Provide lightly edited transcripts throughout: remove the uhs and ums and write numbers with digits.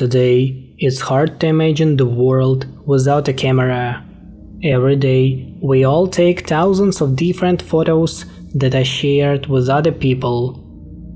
Today, it's hard to imagine the world without a camera. Every day, we all take thousands of different photos that are shared with other people.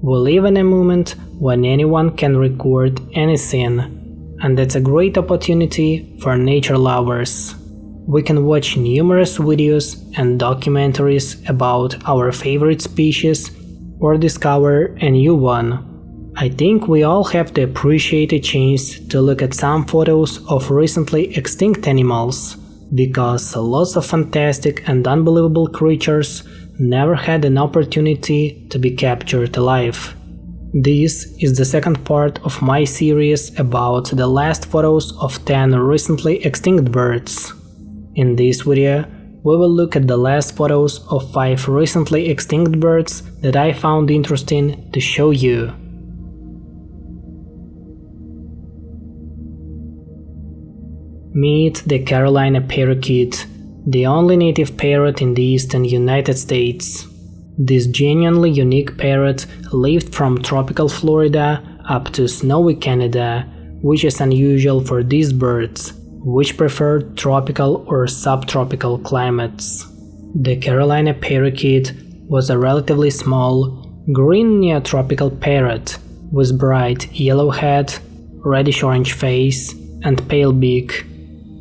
We live in a moment when anyone can record anything, and that's a great opportunity for nature lovers. We can watch numerous videos and documentaries about our favorite species or discover a new one. I think we all have to appreciate a chance to look at some photos of recently extinct animals, because lots of fantastic and unbelievable creatures never had an opportunity to be captured alive. This is the second part of my series about the last photos of 10 recently extinct birds. In this video, we will look at the last photos of 5 recently extinct birds that I found interesting to show you. Meet the Carolina parakeet, the only native parrot in the eastern United States. This genuinely unique parrot lived from tropical Florida up to snowy Canada, which is unusual for these birds, which prefer tropical or subtropical climates. The Carolina parakeet was a relatively small, green neotropical parrot with bright yellow head, reddish-orange face, and pale beak.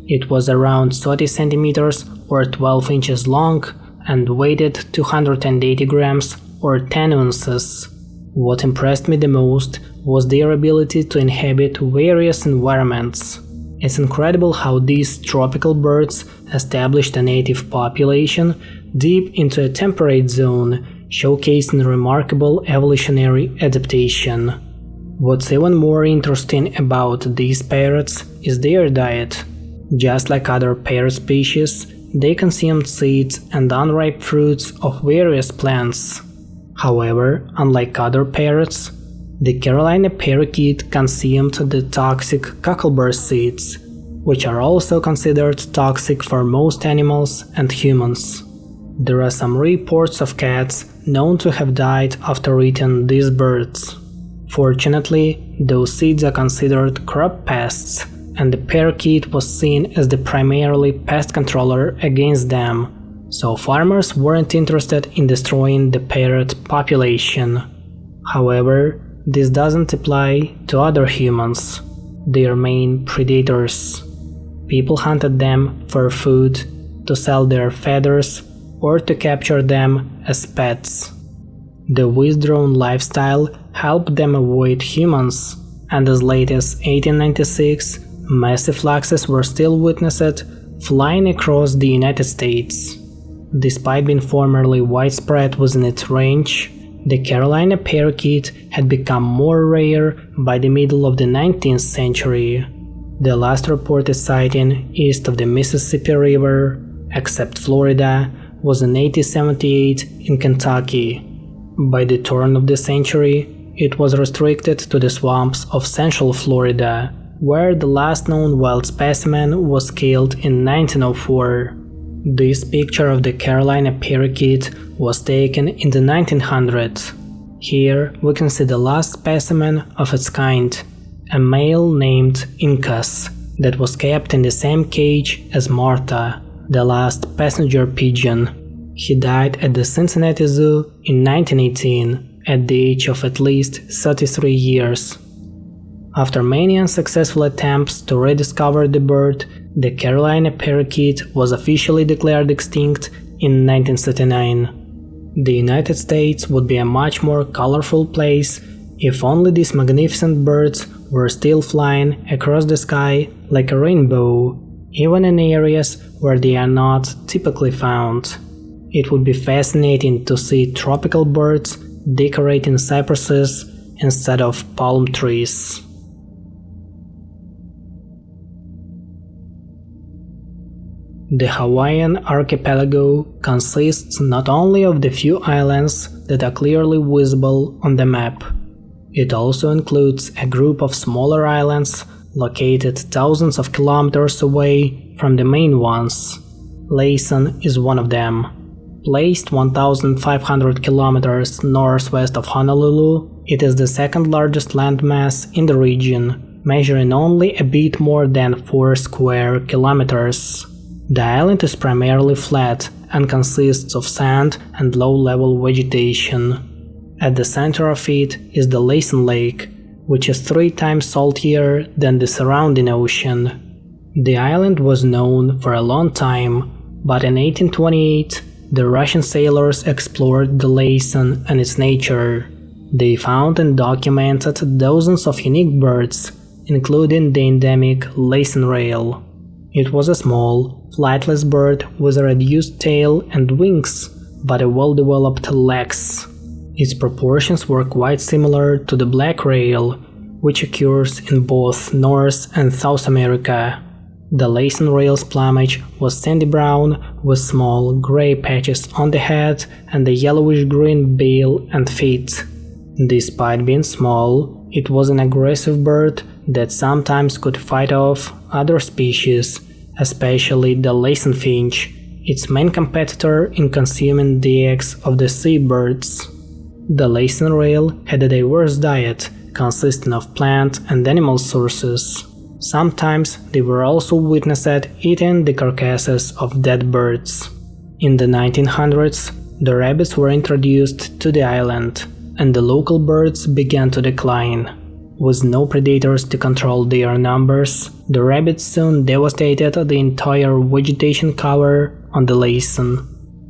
It was around 30 centimeters or 12 inches long and weighed 280 grams or 10 ounces. What impressed me the most was their ability to inhabit various environments. It's incredible how these tropical birds established a native population deep into a temperate zone, showcasing remarkable evolutionary adaptation. What's even more interesting about these parrots is their diet. Just like other parrot species, they consumed seeds and unripe fruits of various plants. However, unlike other parrots, the Carolina parakeet consumed the toxic cocklebur seeds, which are also considered toxic for most animals and humans. There are some reports of cats known to have died after eating these birds. Fortunately, those seeds are considered crop pests, and the parakeet was seen as the primarily pest controller against them, so farmers weren't interested in destroying the parrot population. However, this doesn't apply to other humans, their main predators. People hunted them for food, to sell their feathers, or to capture them as pets. The withdrawn lifestyle helped them avoid humans, and as late as 1896, massive fluxes were still witnessed flying across the United States. Despite being formerly widespread within its range, the Carolina parakeet had become more rare by the middle of the 19th century. The last reported sighting east of the Mississippi River, except Florida, was in 1878 in Kentucky. By the turn of the century, it was restricted to the swamps of central Florida, where the last known wild specimen was killed in 1904. This picture of the Carolina parakeet was taken in the 1900s. Here we can see the last specimen of its kind, a male named Incas, that was kept in the same cage as Martha, the last passenger pigeon. He died at the Cincinnati Zoo in 1918, at the age of at least 33 years. After many unsuccessful attempts to rediscover the bird, the Carolina parakeet was officially declared extinct in 1939. The United States would be a much more colorful place if only these magnificent birds were still flying across the sky like a rainbow, even in areas where they are not typically found. It would be fascinating to see tropical birds decorating cypresses instead of palm trees. The Hawaiian archipelago consists not only of the few islands that are clearly visible on the map. It also includes a group of smaller islands located thousands of kilometers away from the main ones. Laysan is one of them. Placed 1,500 kilometers northwest of Honolulu, it is the second largest landmass in the region, measuring only a bit more than 4 square kilometers. The island is primarily flat and consists of sand and low-level vegetation. At the center of it is the Laysan Lake, which is 3 times saltier than the surrounding ocean. The island was known for a long time, but in 1828 the Russian sailors explored the Laysan and its nature. They found and documented dozens of unique birds, including the endemic Laysan Rail. It was a small, flightless bird with a reduced tail and wings, but a well-developed legs. Its proportions were quite similar to the black rail, which occurs in both North and South America. The Laysan Rail's plumage was sandy brown with small gray patches on the head and a yellowish-green bill and feet. Despite being small, it was an aggressive bird that sometimes could fight off other species, especially the Laysan finch, its main competitor in consuming the eggs of the seabirds. The Laysan Rail had a diverse diet consisting of plant and animal sources. Sometimes they were also witnessed eating the carcasses of dead birds. In the 1900s, the rabbits were introduced to the island, and the local birds began to decline. With no predators to control their numbers, the rabbits soon devastated the entire vegetation cover on the Laysan.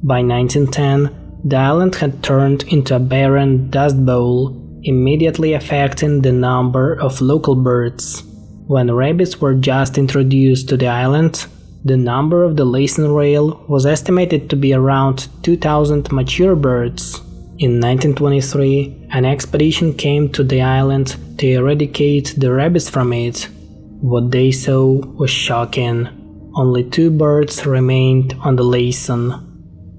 By 1910, the island had turned into a barren dust bowl, immediately affecting the number of local birds. When rabbits were just introduced to the island, the number of the Laysan Rail was estimated to be around 2,000 mature birds. In 1923, an expedition came to the island to eradicate the rabbits from it. What they saw was shocking. Only 2 birds remained on the Laysan.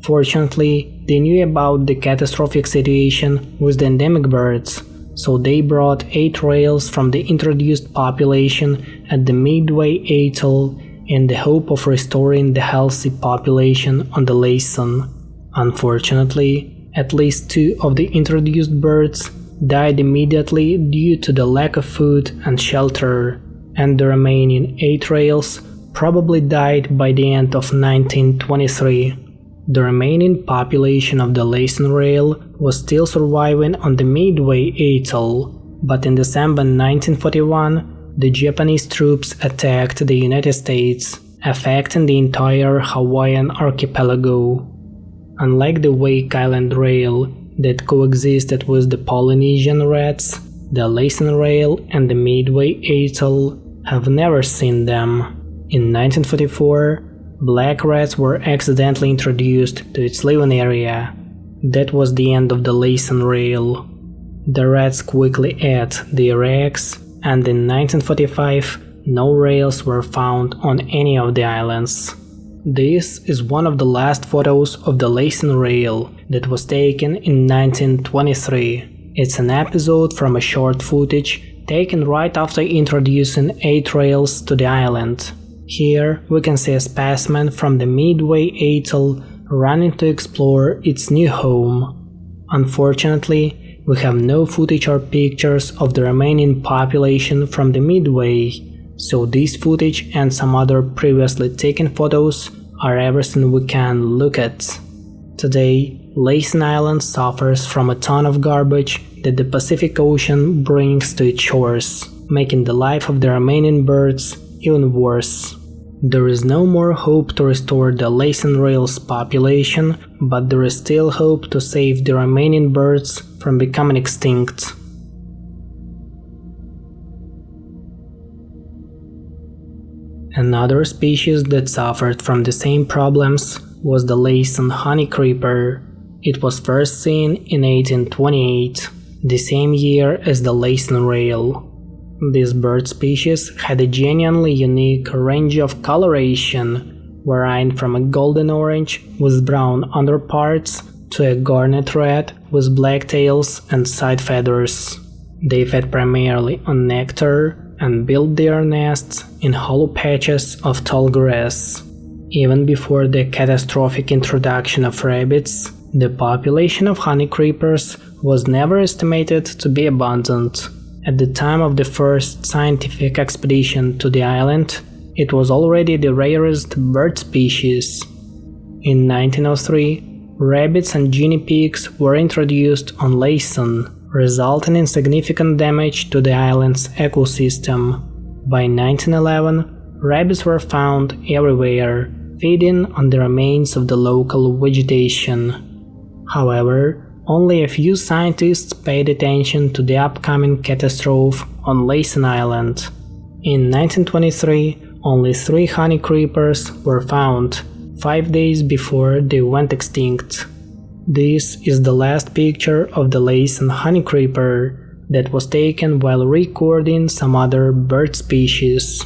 Fortunately, they knew about the catastrophic situation with the endemic birds, so they brought 8 rails from the introduced population at the Midway Atoll in the hope of restoring the healthy population on the Laysan. Unfortunately, at least 2 of the introduced birds died immediately due to the lack of food and shelter, and the remaining 8 rails probably died by the end of 1923. The remaining population of the Laysan Rail was still surviving on the Midway Atoll, but in December 1941, the Japanese troops attacked the United States, affecting the entire Hawaiian archipelago. Unlike the Wake Island Rail that coexisted with the Polynesian rats, the Laysan Rail and the Midway Atoll have never seen them. In 1944, black rats were accidentally introduced to its living area. That was the end of the Laysan Rail. The rats quickly ate their eggs, and in 1945, no rails were found on any of the islands. This is one of the last photos of the Laysan Rail that was taken in 1923. It's an episode from a short footage taken right after introducing 8 rails to the island. Here we can see a specimen from the Midway Atoll running to explore its new home. Unfortunately, we have no footage or pictures of the remaining population from the Midway, so this footage and some other previously taken photos are everything we can look at. Today, Laysan Island suffers from a ton of garbage that the Pacific Ocean brings to its shores, making the life of the remaining birds even worse. There is no more hope to restore the Laysan Rail's population, but there is still hope to save the remaining birds from becoming extinct. Another species that suffered from the same problems was the Laysan Honeycreeper. It was first seen in 1828, the same year as the Laysan Rail. This bird species had a genuinely unique range of coloration, varying from a golden orange with brown underparts to a garnet red with black tails and side feathers. They fed primarily on nectar and built their nests in hollow patches of tall grass. Even before the catastrophic introduction of rabbits, the population of honeycreepers was never estimated to be abundant. At the time of the first scientific expedition to the island, it was already the rarest bird species. In 1903, rabbits and guinea pigs were introduced on Laysan, resulting in significant damage to the island's ecosystem. By 1911, rabbits were found everywhere, feeding on the remains of the local vegetation. However, only a few scientists paid attention to the upcoming catastrophe on Laysan Island. In 1923, only 3 honeycreepers were found, 5 days before they went extinct. This is the last picture of the Laysan Honeycreeper that was taken while recording some other bird species.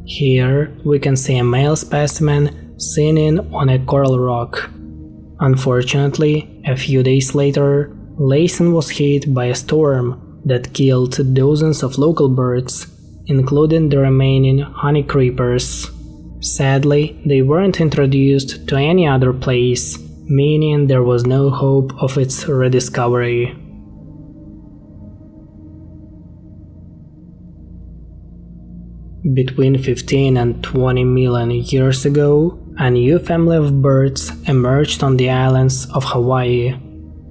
Here we can see a male specimen sitting on a coral rock. Unfortunately, a few days later, Laysan was hit by a storm that killed dozens of local birds, including the remaining honeycreepers. Sadly, they weren't introduced to any other place, meaning there was no hope of its rediscovery. Between 15 and 20 million years ago, a new family of birds emerged on the islands of Hawaii.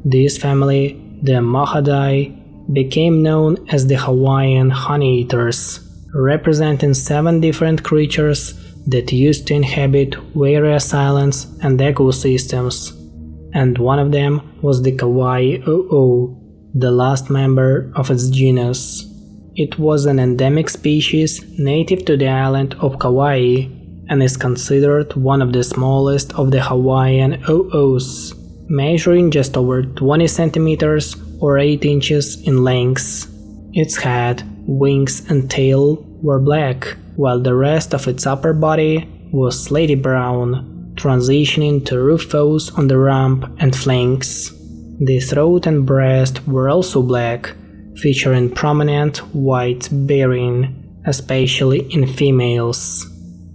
This family, the Mahadai, became known as the Hawaiian honey-eaters, representing 7 different creatures that used to inhabit various islands and ecosystems, and one of them was the Kauaʻi ʻōʻō, the last member of its genus. It was an endemic species native to the island of Kauaʻi and is considered one of the smallest of the Hawaiian ʻōʻōs, measuring just over 20 centimeters or 8 inches in length. Its head, wings and tail were black, while the rest of its upper body was slaty brown, transitioning to rufous on the rump and flanks. The throat and breast were also black, featuring prominent white barring, especially in females.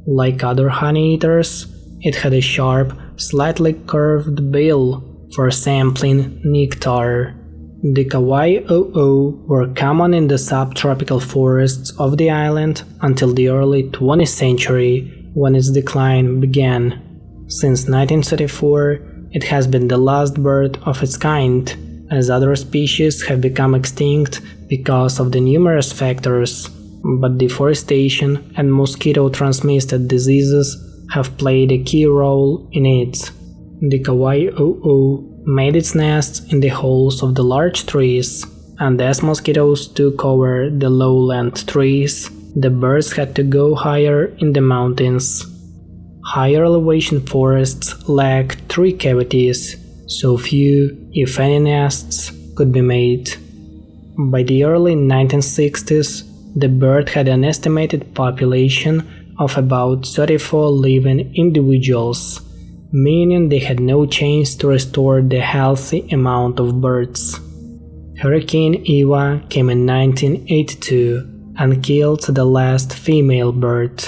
Like other honey-eaters, it had a sharp, slightly curved bill for sampling nectar. The Kauaʻi ʻōʻō were common in the subtropical forests of the island until the early 20th century, when its decline began. Since 1934, it has been the last bird of its kind, as other species have become extinct because of the numerous factors, but deforestation and mosquito-transmitted diseases have played a key role in it. The Kauaʻi ʻōʻō made its nests in the holes of the large trees, and as mosquitoes took over the lowland trees, the birds had to go higher in the mountains. Higher elevation forests lack tree cavities, so few, if any, nests could be made. By the early 1960s, the bird had an estimated population of about 34 living individuals, meaning they had no chance to restore the healthy amount of birds. Hurricane Iwa came in 1982 and killed the last female bird.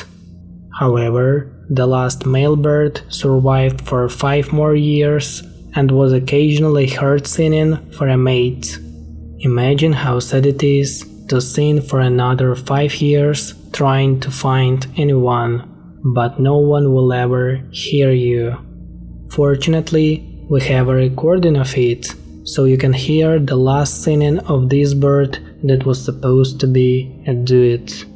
However, the last male bird survived for 5 more years and was occasionally heard singing for a mate. Imagine how sad it is to sing for another 5 years trying to find anyone, but no one will ever hear you. Fortunately, we have a recording of it, so you can hear the last singing of this bird that was supposed to be a duet.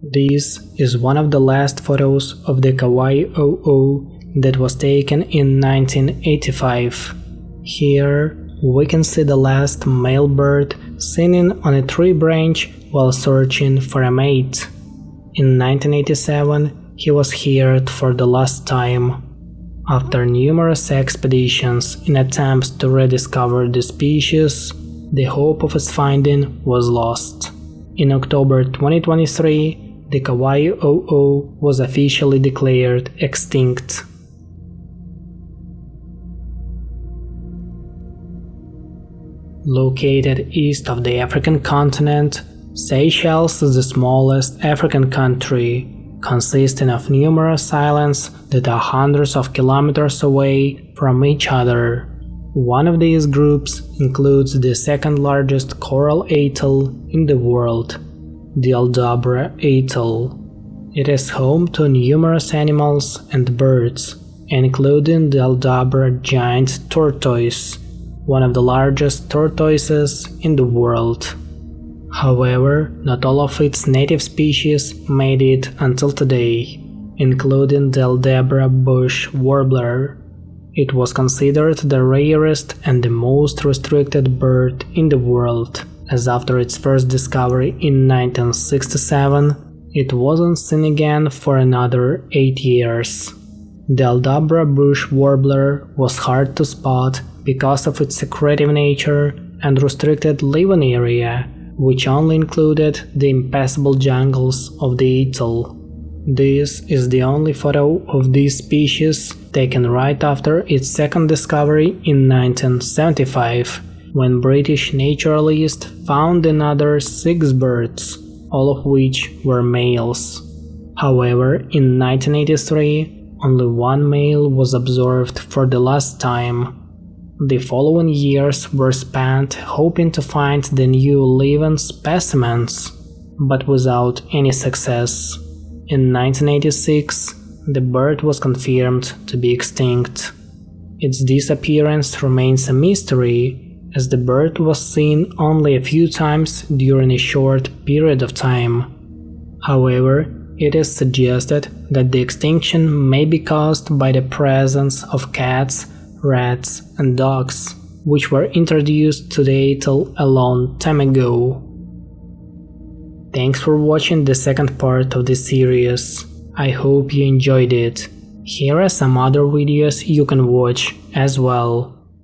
This is one of the last photos of the Kauaʻi ʻōʻō that was taken in 1985. Here we can see the last male bird sitting on a tree branch while searching for a mate. In 1987, he was heard for the last time. After numerous expeditions in attempts to rediscover the species, the hope of its finding was lost. In October 2023, the Kauaʻi ʻōʻō was officially declared extinct. Located east of the African continent, Seychelles is the smallest African country, consisting of numerous islands that are hundreds of kilometers away from each other. One of these groups includes the second largest coral atoll in the world, the Aldabra atoll. It is home to numerous animals and birds, including the Aldabra giant tortoise, one of the largest tortoises in the world. However, not all of its native species made it until today, including the Aldabra bush warbler. It was considered the rarest and the most restricted bird in the world, as after its first discovery in 1967, it wasn't seen again for another 8 years. The Aldabra bush warbler was hard to spot because of its secretive nature and restricted living area, which only included the impassable jungles of the atoll. This is the only photo of this species taken right after its second discovery in 1975, when British naturalists found another 6 birds, all of which were males. However, in 1983, only 1 male was observed for the last time. The following years were spent hoping to find the new living specimens, but without any success. In 1986, the bird was confirmed to be extinct. Its disappearance remains a mystery, as the bird was seen only a few times during a short period of time. However, it is suggested that the extinction may be caused by the presence of cats, rats, and dogs, which were introduced to the atoll a long time ago. Thanks for watching the second part of this series. I hope you enjoyed it. Here are some other videos you can watch as well.